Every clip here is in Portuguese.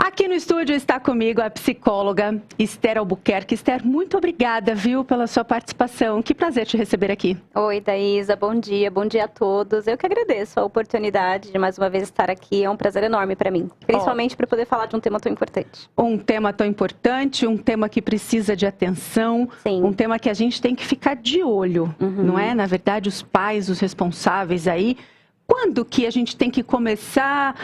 Aqui no estúdio está comigo a psicóloga Esther Albuquerque. Esther, muito obrigada, viu, pela sua participação. Que prazer te receber aqui. Oi, Daísa, bom dia a todos. Eu que agradeço a oportunidade de mais uma vez estar aqui. É um prazer enorme para mim, principalmente para poder falar de um tema tão importante. Um tema tão importante, um tema que precisa de atenção, Sim. Um tema que a gente tem que ficar de olho, não é? Na verdade, os pais, os responsáveis aí, quando que a gente tem que começar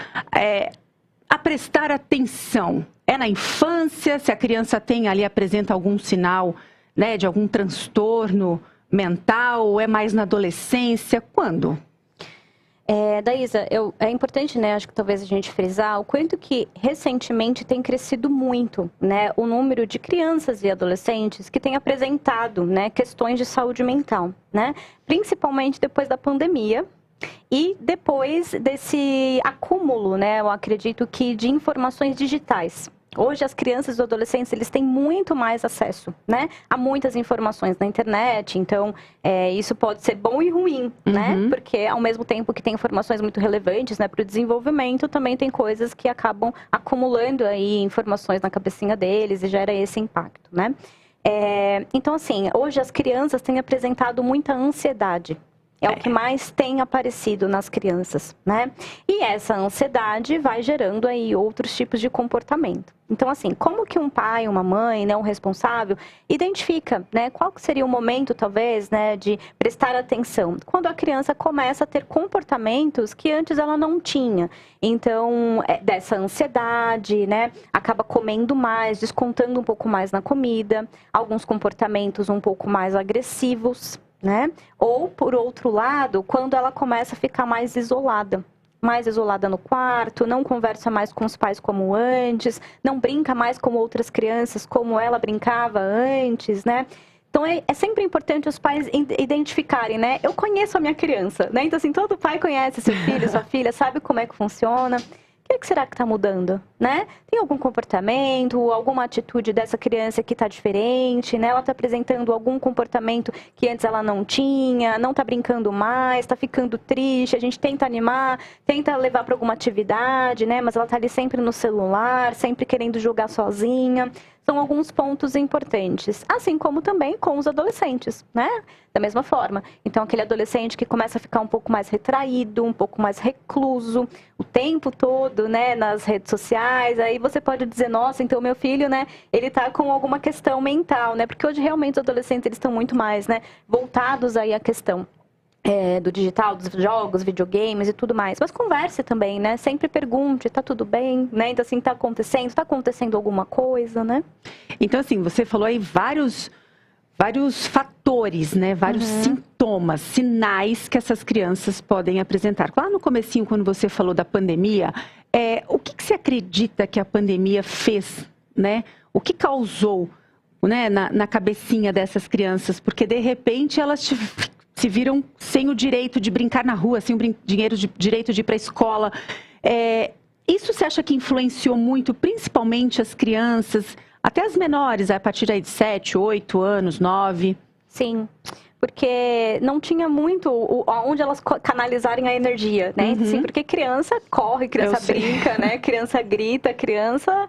a prestar atenção? É na infância, se a criança tem ali, apresenta algum sinal, né, de algum transtorno mental, ou é mais na adolescência? Quando? Daísa, é importante, né, acho que talvez a gente frisar o quanto que recentemente tem crescido muito, né, o número de crianças e adolescentes que têm apresentado, né, questões de saúde mental, né, principalmente depois da pandemia. E depois desse acúmulo, né, eu acredito que de informações digitais. Hoje as crianças e os adolescentes, eles têm muito mais acesso, né, a muitas informações na internet. Então, isso pode ser bom e ruim, né, porque ao mesmo tempo que tem informações muito relevantes, né, para o desenvolvimento, também tem coisas que acabam acumulando aí informações na cabecinha deles e gera esse impacto, né. Então, assim, hoje as crianças têm apresentado muita ansiedade. É o que mais tem aparecido nas crianças, né? E essa ansiedade vai gerando aí outros tipos de comportamento. Então, assim, como que um pai, uma mãe, né, um responsável, identifica, né, qual seria o momento, talvez, né, de prestar atenção? Quando a criança começa a ter comportamentos que antes ela não tinha. Então, dessa ansiedade, né, acaba comendo mais, descontando um pouco mais na comida, alguns comportamentos um pouco mais agressivos, né? Ou, por outro lado, quando ela começa a ficar mais isolada no quarto, não conversa mais com os pais como antes, não brinca mais com outras crianças como ela brincava antes, né? Então, é sempre importante os pais identificarem, né? Eu conheço a minha criança, né? Então, assim, todo pai conhece seu filho, sua filha, sabe como é que funciona. O que será que está mudando, né? Tem algum comportamento, alguma atitude dessa criança que está diferente, né? Ela está apresentando algum comportamento que antes ela não tinha, não está brincando mais, está ficando triste, a gente tenta animar, tenta levar para alguma atividade, né? Mas ela está ali sempre no celular, sempre querendo jogar sozinha. São alguns pontos importantes, assim como também com os adolescentes, né? Da mesma forma. Então, aquele adolescente que começa a ficar um pouco mais retraído, um pouco mais recluso, o tempo todo, né, nas redes sociais, aí você pode dizer, nossa, então meu filho, né, ele tá com alguma questão mental, né? Porque hoje realmente os adolescentes, eles estão muito mais, né, voltados aí à questão do digital, dos jogos, videogames e tudo mais. Mas converse também, né? Sempre pergunte, tá tudo bem, né? Então, assim, tá acontecendo alguma coisa, né? Então, assim, você falou aí vários fatores, né? Vários sintomas, sinais que essas crianças podem apresentar. Lá no comecinho, quando você falou da pandemia, o que você acredita que a pandemia fez, né? O que causou, né, na cabecinha dessas crianças? Porque, de repente, elas se viram sem o direito de brincar na rua, sem o direito de ir para a escola. Isso você acha que influenciou muito, principalmente as crianças, até as menores, a partir aí de 7, 8 anos, 9? Sim, porque não tinha muito onde elas canalizarem a energia, né? Sim, porque criança corre, criança brinca, né? Criança grita, criança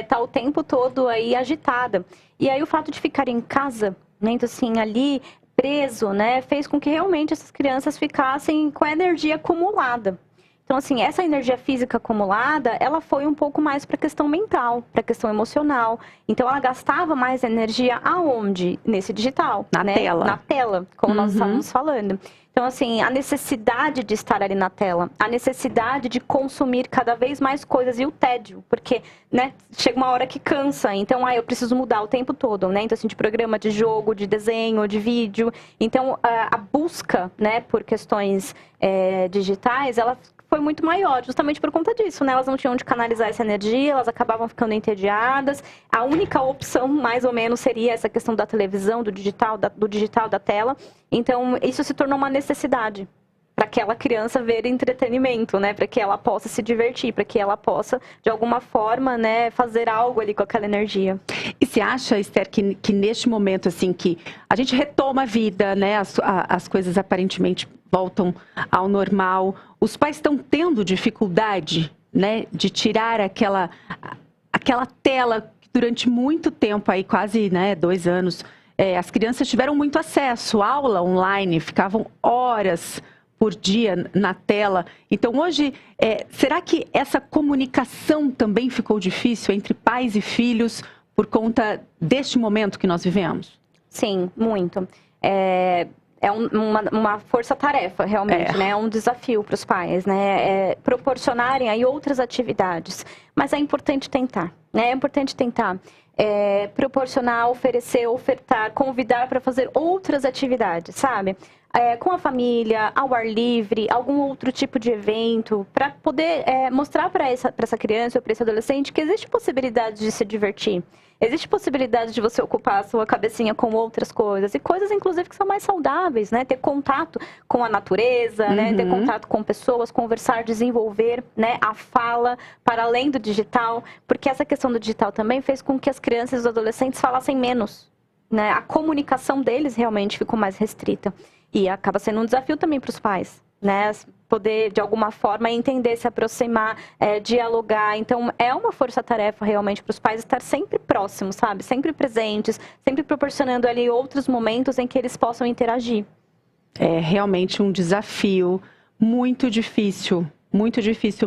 tá o tempo todo aí agitada. E aí o fato de ficar em casa, né? Então, assim, ali preso, né, fez com que realmente essas crianças ficassem com a energia acumulada. Então, assim, essa energia física acumulada, ela foi um pouco mais para a questão mental, para a questão emocional. Então, ela gastava mais energia aonde? Nesse digital. Na tela. Na tela, como nós estávamos falando. Então, assim, a necessidade de estar ali na tela, a necessidade de consumir cada vez mais coisas e o tédio, porque, né, chega uma hora que cansa, então, eu preciso mudar o tempo todo, né, então, assim, de programa, de jogo, de desenho, de vídeo, então, a busca, né, por questões digitais, ela foi muito maior, justamente por conta disso, né? Elas não tinham onde canalizar essa energia, elas acabavam ficando entediadas. A única opção, mais ou menos, seria essa questão da televisão, do digital, da tela. Então, isso se tornou uma necessidade para aquela criança ver entretenimento, né? Para que ela possa se divertir, para que ela possa, de alguma forma, né, fazer algo ali com aquela energia. E você acha, Esther, que neste momento, assim, que a gente retoma a vida, né? As coisas aparentemente voltam ao normal. Os pais estão tendo dificuldade, né, de tirar aquela tela que durante muito tempo, aí quase, né, 2 anos, as crianças tiveram muito acesso, aula online, ficavam horas por dia na tela. Então hoje, será que essa comunicação também ficou difícil entre pais e filhos por conta deste momento que nós vivemos? Sim, muito. É uma força-tarefa, realmente, né? É um desafio para os pais, né? Proporcionarem aí outras atividades. Mas é importante tentar, né? É importante tentar proporcionar, oferecer, ofertar, convidar para fazer outras atividades, sabe? Com a família, ao ar livre, algum outro tipo de evento, para poder mostrar para essa criança ou para esse adolescente que existe possibilidade de se divertir. Existe possibilidade de você ocupar a sua cabecinha com outras coisas, e coisas, inclusive, que são mais saudáveis, né? Ter contato com a natureza, né? Ter contato com pessoas, conversar, desenvolver, né? A fala para além do digital, porque essa questão do digital também fez com que as crianças e os adolescentes falassem menos, né? A comunicação deles realmente ficou mais restrita. E acaba sendo um desafio também para os pais, né? Poder, de alguma forma, entender, se aproximar, dialogar. Então, é uma força-tarefa, realmente, para os pais estar sempre próximos, sabe? Sempre presentes, sempre proporcionando ali outros momentos em que eles possam interagir. É realmente um desafio muito difícil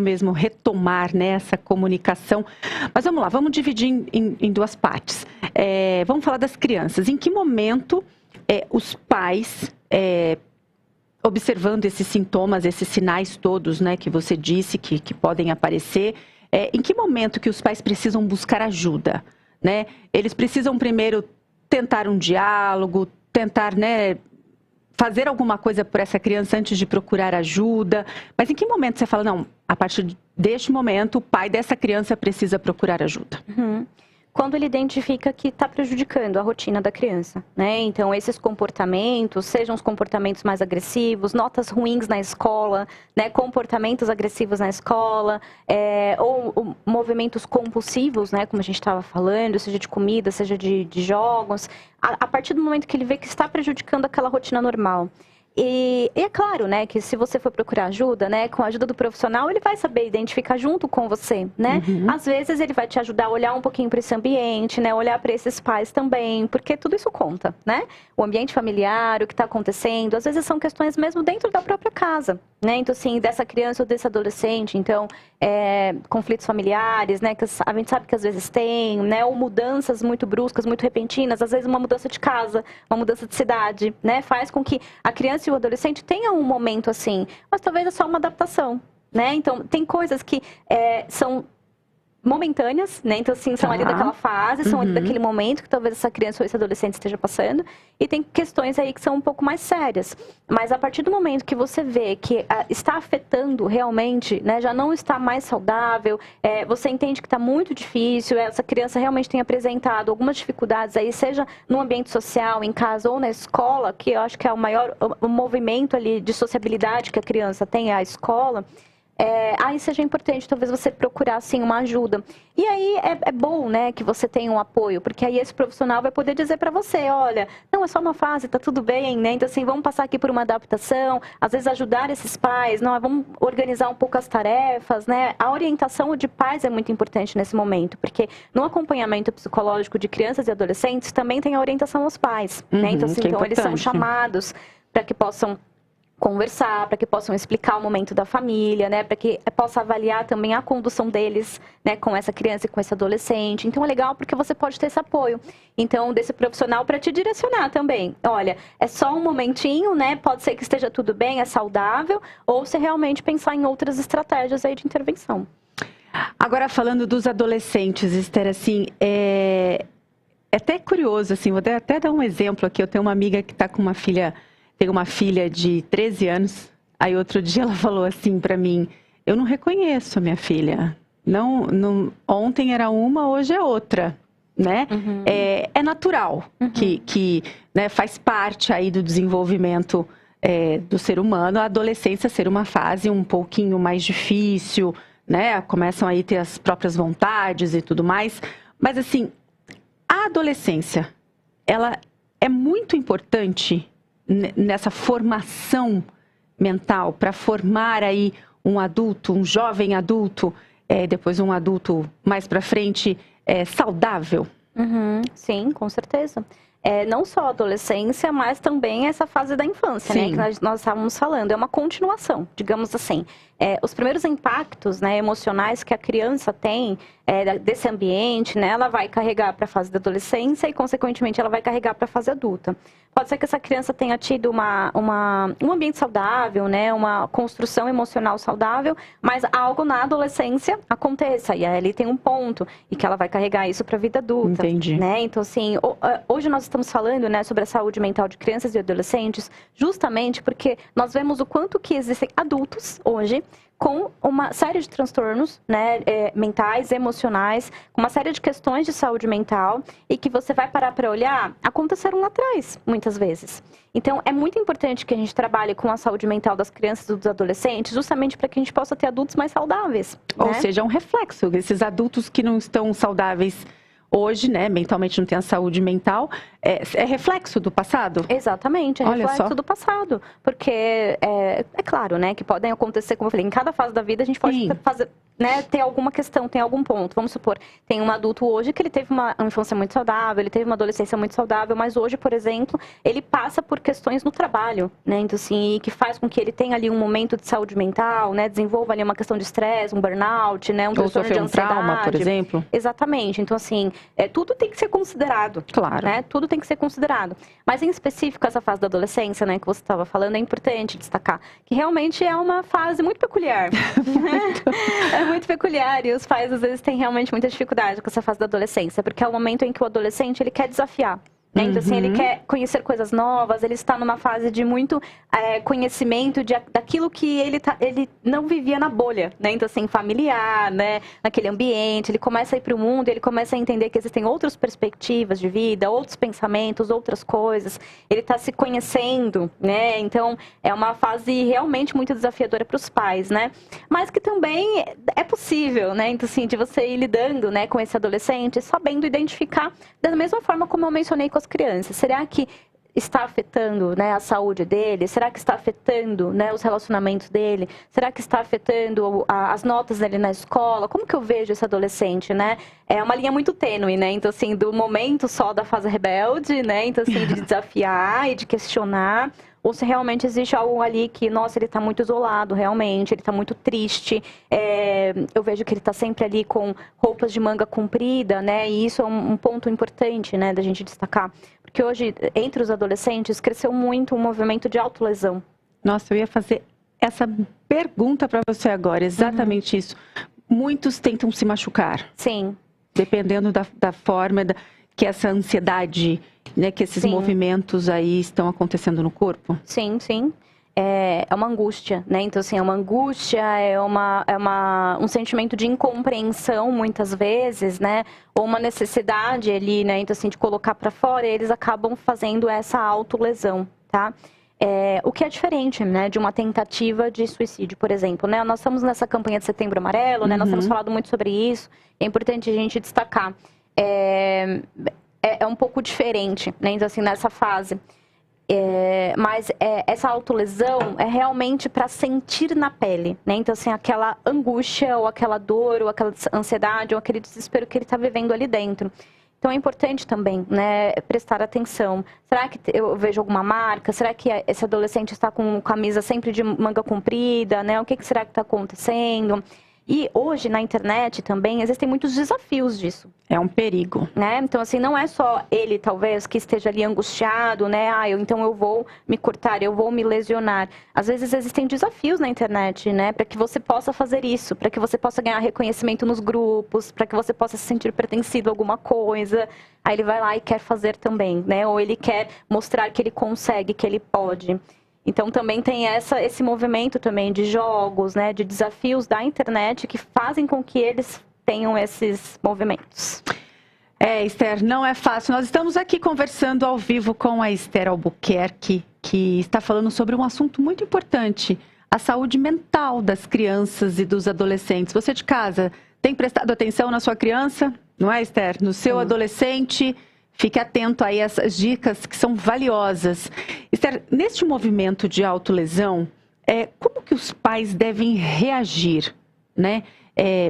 mesmo retomar, né, essa comunicação. Mas vamos lá, vamos dividir em 2 partes. Vamos falar das crianças. Em que momento os pais, observando esses sintomas, esses sinais todos, né, que você disse que podem aparecer, em que momento que os pais precisam buscar ajuda, né? Eles precisam primeiro tentar um diálogo, tentar, né, fazer alguma coisa por essa criança antes de procurar ajuda. Mas em que momento você fala, não, a partir deste momento, o pai dessa criança precisa procurar ajuda? Quando ele identifica que está prejudicando a rotina da criança, né? Então, esses comportamentos, sejam os comportamentos mais agressivos, notas ruins na escola, né? Comportamentos agressivos na escola, ou movimentos compulsivos, né? Como a gente estava falando, seja de comida, seja de jogos. A partir do momento que ele vê que está prejudicando aquela rotina normal. E é claro, né, que se você for procurar ajuda, né, com a ajuda do profissional, ele vai saber identificar junto com você, né? Às vezes ele vai te ajudar a olhar um pouquinho para esse ambiente, né, olhar para esses pais também, porque tudo isso conta, né? O ambiente familiar, o que está acontecendo, às vezes são questões mesmo dentro da própria casa, né? Então, assim, dessa criança ou desse adolescente, então, conflitos familiares, né, que a gente sabe que às vezes tem, né, ou mudanças muito bruscas, muito repentinas, às vezes uma mudança de casa, uma mudança de cidade, né, faz com que a criança e o adolescente tenha um momento assim, mas talvez é só uma adaptação, né? Então, tem coisas que são momentâneas, né? Então, assim, são ali daquela fase, são ali daquele momento que talvez essa criança ou esse adolescente esteja passando. E tem questões aí que são um pouco mais sérias. Mas a partir do momento que você vê que está afetando realmente, né? Já não está mais saudável, você entende que está muito difícil, essa criança realmente tem apresentado algumas dificuldades aí, seja no ambiente social, em casa ou na escola, que eu acho que é o maior movimento ali de sociabilidade que a criança tem, é a escola. Aí seja importante talvez você procurar assim uma ajuda. E aí é bom, né, que você tenha um apoio, porque aí esse profissional vai poder dizer para você, olha, não, é só uma fase, tá tudo bem, né? Então assim, vamos passar aqui por uma adaptação, às vezes ajudar esses pais, não, vamos organizar um pouco as tarefas, né? A orientação de pais é muito importante nesse momento, porque no acompanhamento psicológico de crianças e adolescentes também tem a orientação aos pais, né? Então assim, então eles são chamados para que possam conversar, para que possam explicar o momento da família, né, para que possa avaliar também a condução deles, né, com essa criança e com esse adolescente. Então é legal porque você pode ter esse apoio, então, desse profissional para te direcionar também. Olha, é só um momentinho, né, pode ser que esteja tudo bem, é saudável, ou se realmente pensar em outras estratégias aí de intervenção. Agora, falando dos adolescentes, Esther, assim, é até curioso, assim, vou até dar um exemplo aqui. Eu tenho uma amiga que está com uma filha, tem uma filha de 13 anos. Aí outro dia ela falou assim para mim, eu não reconheço a minha filha. Não, ontem era uma, hoje é outra, né? Uhum. É natural que né, faz parte aí do desenvolvimento do ser humano, a adolescência ser uma fase um pouquinho mais difícil, né? Começam aí a ter as próprias vontades e tudo mais. Mas assim, a adolescência, ela é muito importante nessa formação mental, para formar aí um adulto, um jovem adulto. depois um adulto mais para frente saudável? Sim, com certeza. Não só a adolescência, mas também essa fase da infância, né, que nós estávamos falando. É uma continuação, digamos assim. Os primeiros impactos, né, emocionais que a criança tem desse ambiente, né, ela vai carregar para a fase da adolescência e, consequentemente, ela vai carregar para a fase adulta. Pode ser que essa criança tenha tido um ambiente saudável, né, uma construção emocional saudável, mas algo na adolescência aconteça. E aí ali tem um ponto e que ela vai carregar isso para a vida adulta. Entendi. Né? Então, assim, hoje nós estamos falando, né, sobre a saúde mental de crianças e adolescentes, justamente porque nós vemos o quanto que existem adultos hoje com uma série de transtornos, né, mentais, emocionais, com uma série de questões de saúde mental e que você vai parar para olhar, aconteceram lá atrás, muitas vezes. Então, é muito importante que a gente trabalhe com a saúde mental das crianças e dos adolescentes, justamente para que a gente possa ter adultos mais saudáveis. Ou né? seja, é um reflexo desses adultos que não estão saudáveis hoje, né, mentalmente não tem a saúde mental, é reflexo do passado? Exatamente, é reflexo do passado. Porque é claro, né, que podem acontecer, como eu falei, em cada fase da vida a gente pode fazer, né, ter alguma questão, tem algum ponto. Vamos supor, tem um adulto hoje que ele teve uma infância muito saudável, ele teve uma adolescência muito saudável, mas hoje, por exemplo, ele passa por questões no trabalho, né, então assim, que faz com que ele tenha ali um momento de saúde mental, né, desenvolva ali uma questão de estresse, um burnout, né, um transtorno de ansiedade. Trauma, por exemplo. Exatamente, então assim, tudo tem que ser considerado. Claro. Né, tudo tem que ser considerado. Mas em específico, essa fase da adolescência, né, que você estava falando, é importante destacar que realmente é uma fase muito peculiar. É muito peculiar e os pais às vezes têm realmente muita dificuldade com essa fase da adolescência, porque é o momento em que o adolescente ele quer desafiar. Né? Então, assim, ele quer conhecer coisas novas, ele está numa fase de muito conhecimento daquilo que ele não vivia na bolha, né? Então, assim, familiar, né? Naquele ambiente, ele começa a ir para o mundo, ele começa a entender que existem outras perspectivas de vida, outros pensamentos, outras coisas. Ele está se conhecendo, né? Então, é uma fase realmente muito desafiadora para os pais, né? Mas que também é possível, né? Então, assim, de você ir lidando, né, com esse adolescente, sabendo identificar da mesma forma como eu mencionei com as crianças. Será que está afetando, né, a saúde dele? Será que está afetando, né, os relacionamentos dele? Será que está afetando as notas dele na escola? Como que eu vejo esse adolescente, né? É uma linha muito tênue, né? Então, assim, do momento só da fase rebelde, né? Então, assim, de desafiar e de questionar. Ou se realmente existe algo ali que, nossa, ele está muito isolado, realmente, ele está muito triste. Eu vejo que ele está sempre ali com roupas de manga comprida, né? E isso é um ponto importante, né, da gente destacar. Porque hoje, entre os adolescentes, cresceu muito um movimento de autolesão. Nossa, eu ia fazer essa pergunta para você agora, exatamente isso. Muitos tentam se machucar. Sim. Dependendo da forma que essa ansiedade, né, que esses movimentos aí estão acontecendo no corpo. Sim, sim. É uma angústia, né? Então, assim, é uma angústia, um sentimento de incompreensão, muitas vezes, né? Ou uma necessidade ali, né? Então, assim, de colocar para fora, e eles acabam fazendo essa autolesão, tá? O que é diferente, né, de uma tentativa de suicídio, por exemplo, né? Nós estamos nessa campanha de Setembro Amarelo, né? Nós temos falado muito sobre isso. É importante a gente destacar. É um pouco diferente, né? Então, assim, nessa fase. Mas essa autolesão é realmente para sentir na pele, né? Então, assim, aquela angústia, ou aquela dor, ou aquela ansiedade, ou aquele desespero que ele está vivendo ali dentro. Então, é importante também, né, prestar atenção. Será que eu vejo alguma marca? Será que esse adolescente está com camisa sempre de manga comprida, né? O que será que está acontecendo? E hoje, na internet também, existem muitos desafios disso. É um perigo. Né? Então, assim, não é só ele, talvez, que esteja ali angustiado, né? Então eu vou me cortar, eu vou me lesionar. Às vezes existem desafios na internet, né? Para que você possa fazer isso, para que você possa ganhar reconhecimento nos grupos, para que você possa se sentir pertencido a alguma coisa. Aí ele vai lá e quer fazer também, né? Ou ele quer mostrar que ele consegue, que ele pode. Então, também tem esse movimento também de jogos, né, de desafios da internet que fazem com que eles tenham esses movimentos. Esther, não é fácil. Nós estamos aqui conversando ao vivo com a Esther Albuquerque, que está falando sobre um assunto muito importante, a saúde mental das crianças e dos adolescentes. Você de casa tem prestado atenção na sua criança, não é, Esther? No seu adolescente? Fique atento aí a essas dicas que são valiosas. Esther, neste movimento de autolesão, como que os pais devem reagir, né?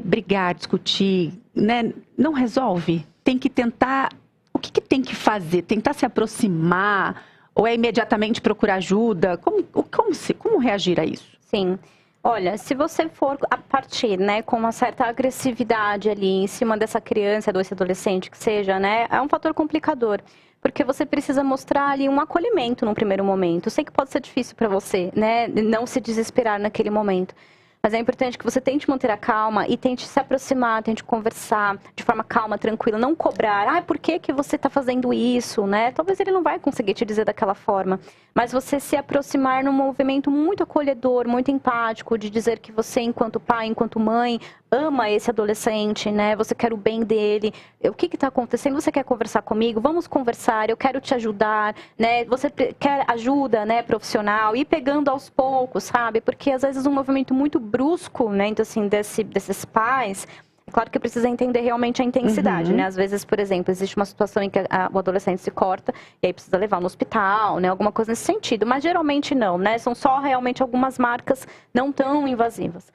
brigar, discutir, né, não resolve? Tem que tentar... O que tem que fazer? Tentar se aproximar? Ou é imediatamente procurar ajuda? Como reagir a isso? Sim. Olha, se você for a partir, né, com uma certa agressividade ali em cima dessa criança, desse adolescente que seja, né, é um fator complicador. Porque você precisa mostrar ali um acolhimento num primeiro momento. Eu sei que pode ser difícil para você, né, não se desesperar naquele momento. Mas é importante que você tente manter a calma e tente se aproximar, tente conversar de forma calma, tranquila, não cobrar. Por que você está fazendo isso, né? Talvez ele não vai conseguir te dizer daquela forma. Mas você se aproximar num movimento muito acolhedor, muito empático, de dizer que você, enquanto pai, enquanto mãe, ama esse adolescente, né? Você quer o bem dele. O que está acontecendo? Você quer conversar comigo? Vamos conversar, eu quero te ajudar, né? Você quer ajuda, né, profissional? Ir pegando aos poucos, sabe? Porque às vezes um movimento muito brusco, né, então assim, desses pais, é claro que precisa entender realmente a intensidade, né? Às vezes, por exemplo, existe uma situação em que o adolescente se corta e aí precisa levar no hospital, né? Alguma coisa nesse sentido, mas geralmente não, né? São só realmente algumas marcas não tão invasivas.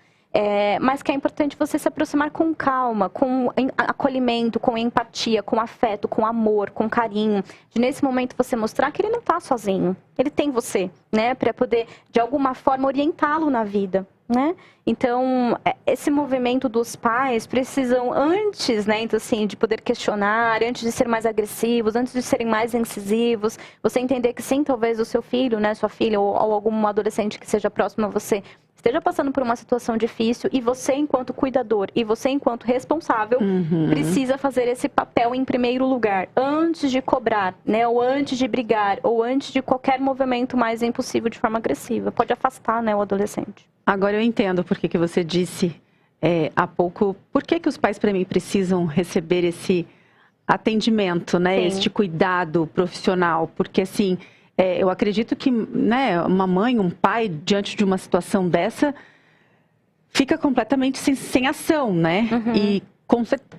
Mas que é importante você se aproximar com calma, com acolhimento, com empatia, com afeto, com amor, com carinho. De nesse momento você mostrar que ele não está sozinho, ele tem você, né? Para poder, de alguma forma, orientá-lo na vida, né? Então, esse movimento dos pais precisam, antes, né, então, assim, de poder questionar, antes de ser mais agressivos, antes de serem mais incisivos, você entender que sim, talvez o seu filho, né, sua filha ou algum adolescente que seja próximo a você esteja passando por uma situação difícil e você, enquanto cuidador e você, enquanto responsável, precisa fazer esse papel em primeiro lugar, antes de cobrar, né, ou antes de brigar, ou antes de qualquer movimento mais impossível de forma agressiva. Pode afastar, né, o adolescente. Agora eu entendo por que você disse há pouco, por que os pais, para mim, precisam receber esse atendimento, né, este cuidado profissional, porque assim... eu acredito que, né, uma mãe, um pai, diante de uma situação dessa, fica completamente sem ação, né? E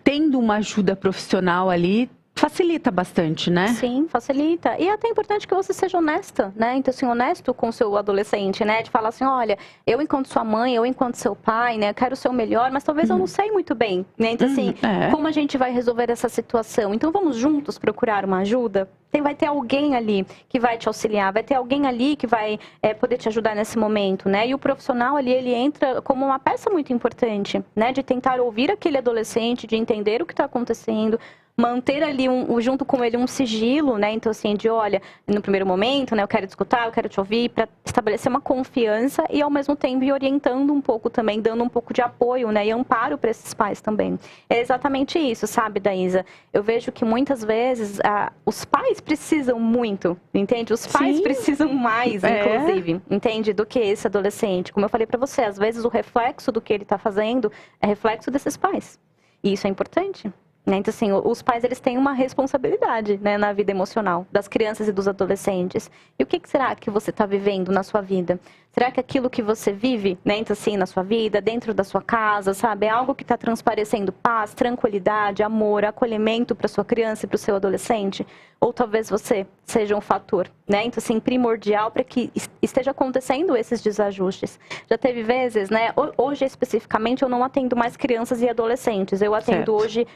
tendo uma ajuda profissional ali, facilita bastante, né? Sim, facilita. E é até importante que você seja honesta, né? Então, assim, honesto com o seu adolescente, né? De falar assim, olha, eu enquanto sua mãe, eu enquanto seu pai, né? Eu quero ser o melhor, mas talvez eu não sei muito bem, né? Então, assim, como a gente vai resolver essa situação? Então, vamos juntos procurar uma ajuda? Vai ter alguém ali que vai te auxiliar, vai ter alguém ali que vai poder te ajudar nesse momento, né? E o profissional ali, ele entra como uma peça muito importante, né? De tentar ouvir aquele adolescente, de entender o que está acontecendo, manter ali, junto com ele, um sigilo, né? Então, assim, de olha, no primeiro momento, né? Eu quero te escutar, eu quero te ouvir, para estabelecer uma confiança e, ao mesmo tempo, ir orientando um pouco também, dando um pouco de apoio, né? E amparo para esses pais também. É exatamente isso, sabe, Daísa? Eu vejo que, muitas vezes, os pais precisam muito, entende? Os pais precisam mais, inclusive, entende? Do que esse adolescente. Como eu falei para você, às vezes, o reflexo do que ele está fazendo é reflexo desses pais. E isso é importante. Então, assim, os pais, eles têm uma responsabilidade, né, na vida emocional das crianças e dos adolescentes. E o que será que você está vivendo na sua vida? Será que aquilo que você vive, né, então, assim, na sua vida, dentro da sua casa, sabe, é algo que está transparecendo paz, tranquilidade, amor, acolhimento para sua criança e para o seu adolescente? Ou talvez você seja um fator, né, então, assim, primordial para que esteja acontecendo esses desajustes. Já teve vezes, né, hoje especificamente eu não atendo mais crianças e adolescentes, eu atendo hoje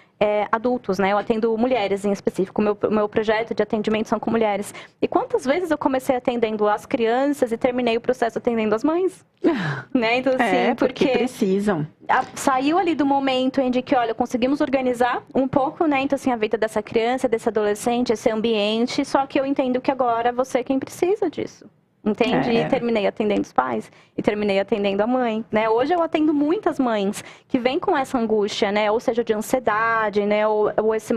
adultos, né, eu atendo mulheres em específico, o meu projeto de atendimento são com mulheres. E quantas vezes eu comecei atendendo as crianças e terminei o processo atendendo as mães? Né? Então, assim, porque precisam. Saiu ali do momento em que, olha, conseguimos organizar um pouco, né, então, assim, a vida dessa criança, desse adolescente, esse ambiente, só que eu entendo que agora você é quem precisa disso. Entende? E terminei atendendo os pais e terminei atendendo a mãe, né? Hoje eu atendo muitas mães que vêm com essa angústia, né? Ou seja, de ansiedade, né? Ou esse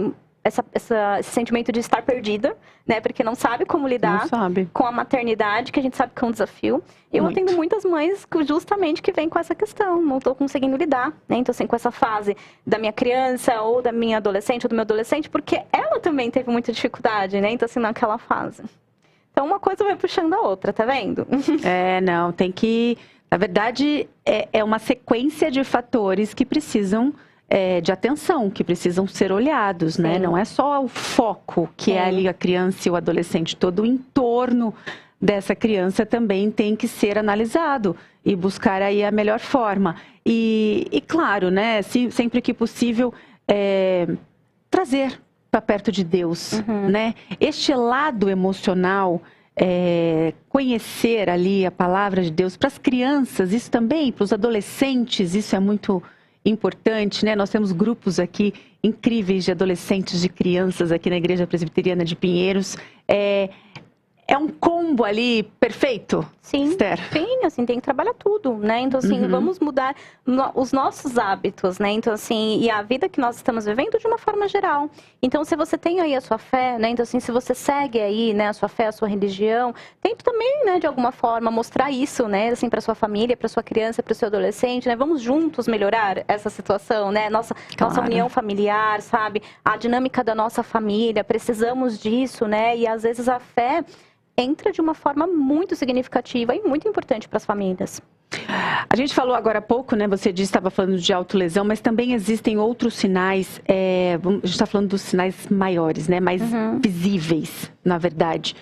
sentimento de estar perdida, né? Porque não sabe como lidar com a maternidade, que a gente sabe que é um desafio. Eu atendo muitas mães justamente que vêm com essa questão, não estou conseguindo lidar, né? Então, assim, com essa fase da minha criança ou da minha adolescente ou do meu adolescente, porque ela também teve muita dificuldade, né? Então, assim, naquela fase. Então, uma coisa vai puxando a outra, tá vendo? Não, tem que... Na verdade, é uma sequência de fatores que precisam de atenção, que precisam ser olhados, né? Não é só o foco, que é ali a criança e o adolescente, todo o entorno, dessa criança também tem que ser analisado e buscar aí a melhor forma. E claro, né, sempre que possível, trazer para perto de Deus, né? Este lado emocional, conhecer ali a palavra de Deus para as crianças, isso também, para os adolescentes, isso é muito importante, né? Nós temos grupos aqui incríveis de adolescentes, de crianças aqui na Igreja Presbiteriana de Pinheiros. É um combo ali perfeito, sim, Esther? Sim, assim, tem que trabalhar tudo, né? Então, assim, vamos mudar os nossos hábitos, né? Então, assim, e a vida que nós estamos vivendo de uma forma geral. Então, se você tem aí a sua fé, né? Então, assim, se você segue aí, né, a sua fé, a sua religião, tente também, né, de alguma forma, mostrar isso, né? Assim, para sua família, para sua criança, para o seu adolescente, né? Vamos juntos melhorar essa situação, né? Nossa união familiar, sabe? A dinâmica da nossa família, precisamos disso, né? E, às vezes, a fé entra de uma forma muito significativa e muito importante para as famílias. A gente falou agora há pouco, né? Você disse, estava falando de autolesão, mas também existem outros sinais. A gente está falando dos sinais maiores, né? Mais visíveis, na verdade.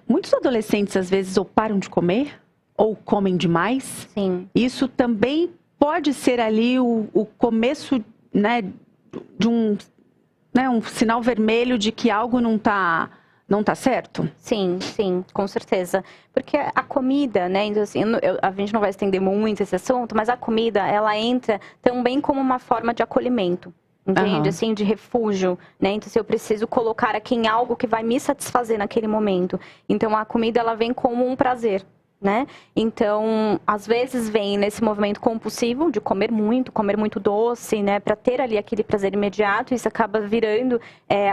Muitos adolescentes, às vezes, ou param de comer, ou comem demais. Sim. Isso também pode ser ali o começo, né, de um sinal vermelho de que algo não tá certo? Sim, sim, com certeza. Porque a comida, né, então, assim, a gente não vai estender muito esse assunto, mas a comida, ela entra também como uma forma de acolhimento, entende? Assim, de refúgio, né? Então, se eu preciso colocar aqui em algo que vai me satisfazer naquele momento. Então, a comida, ela vem como um prazer, né? Então, às vezes vem nesse movimento compulsivo de comer muito doce, né? Para ter ali aquele prazer imediato, isso acaba virando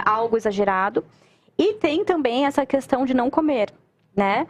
algo exagerado. E tem também essa questão de não comer, né?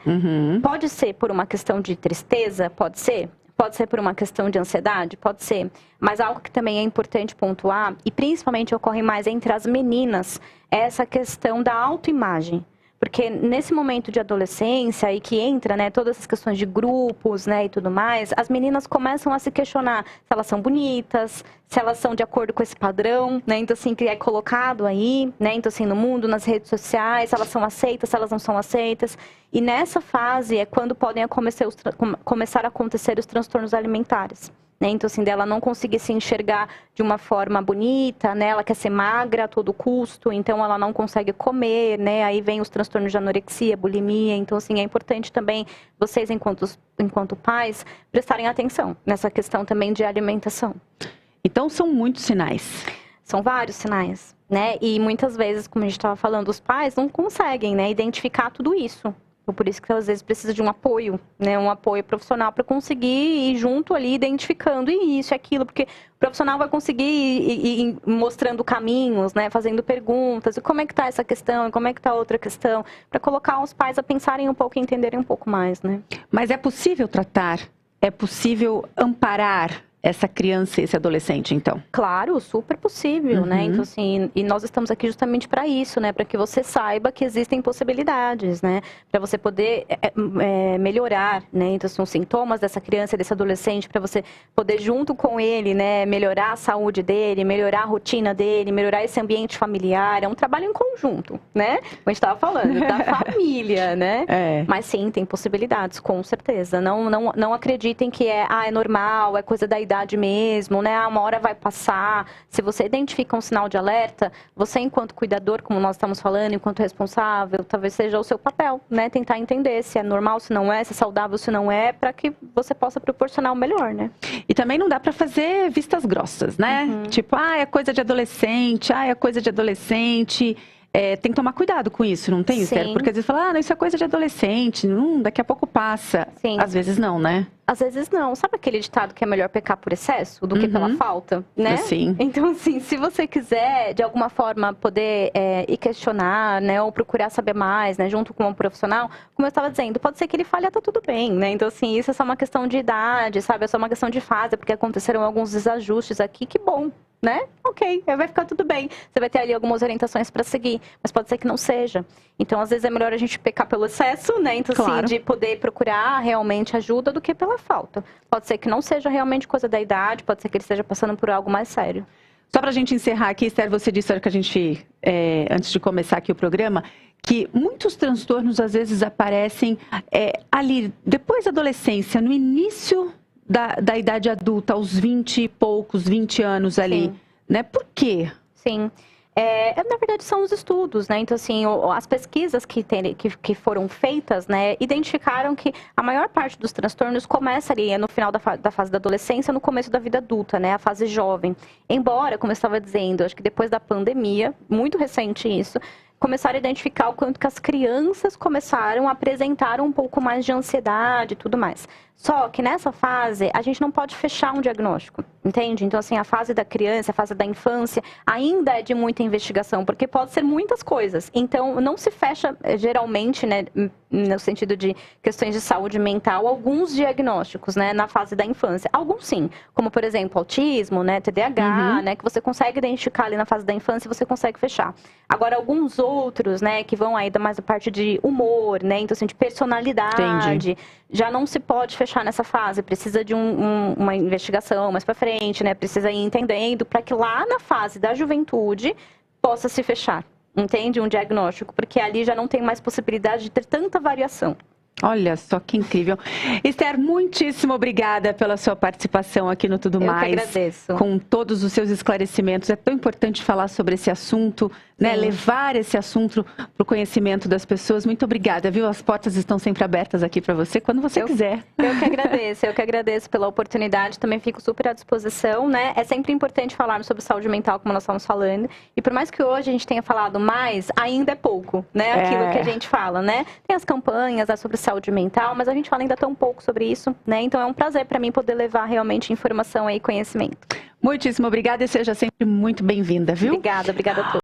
Pode ser por uma questão de tristeza, pode ser. Pode ser por uma questão de ansiedade, pode ser. Mas algo que também é importante pontuar, e principalmente ocorre mais entre as meninas, é essa questão da autoimagem. Porque nesse momento de adolescência e que entra, né, todas essas questões de grupos, né, e tudo mais, as meninas começam a se questionar se elas são bonitas, se elas são de acordo com esse padrão, né, então assim, que é colocado aí, né, então assim, no mundo, nas redes sociais, se elas são aceitas, se elas não são aceitas. E nessa fase é quando podem começar a acontecer os transtornos alimentares. Né? Então, assim, dela não conseguir se enxergar de uma forma bonita, né? Ela quer ser magra a todo custo, então ela não consegue comer, né? Aí vem os transtornos de anorexia, bulimia. Então, assim, é importante também vocês, enquanto pais, prestarem atenção nessa questão também de alimentação. Então, são muitos sinais. São vários sinais, né? E muitas vezes, como a gente estava falando, os pais não conseguem, né, identificar tudo isso. Por isso que às vezes precisa de um apoio, né? Um apoio profissional para conseguir ir junto ali, identificando isso e aquilo, porque o profissional vai conseguir ir mostrando caminhos, né? Fazendo perguntas, e como é que está essa questão, e como é que está outra questão, para colocar os pais a pensarem um pouco e entenderem um pouco mais, né? Mas é possível tratar? É possível amparar essa criança e esse adolescente, então? Claro, super possível, né? Então, assim, e nós estamos aqui justamente para isso, né? Para que você saiba que existem possibilidades, né? Para você poder melhorar, né? Então, são sintomas dessa criança, desse adolescente, para você poder, junto com ele, né? Melhorar a saúde dele, melhorar a rotina dele, melhorar esse ambiente familiar. É um trabalho em conjunto, né? Como a gente estava falando, da família, né? Mas sim, tem possibilidades, com certeza. Não acreditem que é normal, é coisa da idade mesmo, né? Uma hora vai passar. Se você identifica um sinal de alerta, você, enquanto cuidador, como nós estamos falando, enquanto responsável, talvez seja o seu papel, né? Tentar entender se é normal, se não é, se é saudável, se não é, para que você possa proporcionar o melhor, né? E também não dá para fazer vistas grossas, né? Tipo, é coisa de adolescente, é coisa de adolescente. Tem que tomar cuidado com isso, não tem, Esther? Porque às vezes fala, não, isso é coisa de adolescente, daqui a pouco passa. Sim. Às vezes não, né? Às vezes não. Sabe aquele ditado que é melhor pecar por excesso do que pela falta, né? Sim. Então, assim, se você quiser, de alguma forma, poder ir questionar, né? Ou procurar saber mais, né? Junto com um profissional, como eu estava dizendo, pode ser que ele fale, tá tudo bem, né? Então, assim, isso é só uma questão de idade, sabe? É só uma questão de fase, porque aconteceram alguns desajustes aqui, que bom, né? Ok, aí vai ficar tudo bem. Você vai ter ali algumas orientações para seguir, mas pode ser que não seja. Então, às vezes é melhor a gente pecar pelo excesso, né? Então, claro, assim, de poder procurar realmente ajuda do que pela falta. Pode ser que não seja realmente coisa da idade, pode ser que ele esteja passando por algo mais sério. Só para a gente encerrar aqui, Esther, você disse que a gente, antes de começar aqui o programa, que muitos transtornos às vezes aparecem ali, depois da adolescência, no início da idade adulta, aos 20 e poucos, 20 anos ali, Sim. né? Por quê? Sim. Na verdade, são os estudos, né? Então, assim, as pesquisas que foram feitas, né, identificaram que a maior parte dos transtornos começa ali no final da fase da adolescência, no começo da vida adulta, né? A fase jovem. Embora, como eu estava dizendo, acho que depois da pandemia, muito recente isso, começaram a identificar o quanto que as crianças começaram a apresentar um pouco mais de ansiedade e tudo mais. Só que nessa fase, a gente não pode fechar um diagnóstico, entende? Então, assim, a fase da criança, a fase da infância, ainda é de muita investigação, porque pode ser muitas coisas. Então, não se fecha, geralmente, né, no sentido de questões de saúde mental, alguns diagnósticos, né, na fase da infância. Alguns sim, como, por exemplo, autismo, né, TDAH, né, que você consegue identificar ali na fase da infância e você consegue fechar. Agora, alguns outros, né, que vão aí mais da parte de humor, né, então, assim, de personalidade, Entendi. já não se pode fechar nessa fase, precisa de uma investigação mais para frente, né? Precisa ir entendendo para que lá na fase da juventude possa se fechar, entende? Um diagnóstico, porque ali já não tem mais possibilidade de ter tanta variação. Olha só que incrível. Esther, muitíssimo obrigada pela sua participação aqui no Tudo Mais. Eu que agradeço. Com todos os seus esclarecimentos. É tão importante falar sobre esse assunto, né? Levar esse assunto para o conhecimento das pessoas. Muito obrigada, viu? As portas estão sempre abertas aqui para você, quando você quiser. Eu que agradeço pela oportunidade. Também fico super à disposição, né? É sempre importante falarmos sobre saúde mental, como nós estamos falando. E por mais que hoje a gente tenha falado mais, ainda é pouco, né? Aquilo que a gente fala, né? Tem as campanhas sobre saúde mental, mas a gente fala ainda tão pouco sobre isso, né? Então é um prazer para mim poder levar realmente informação e conhecimento. Muitíssimo obrigada e seja sempre muito bem-vinda, viu? Obrigada a todos.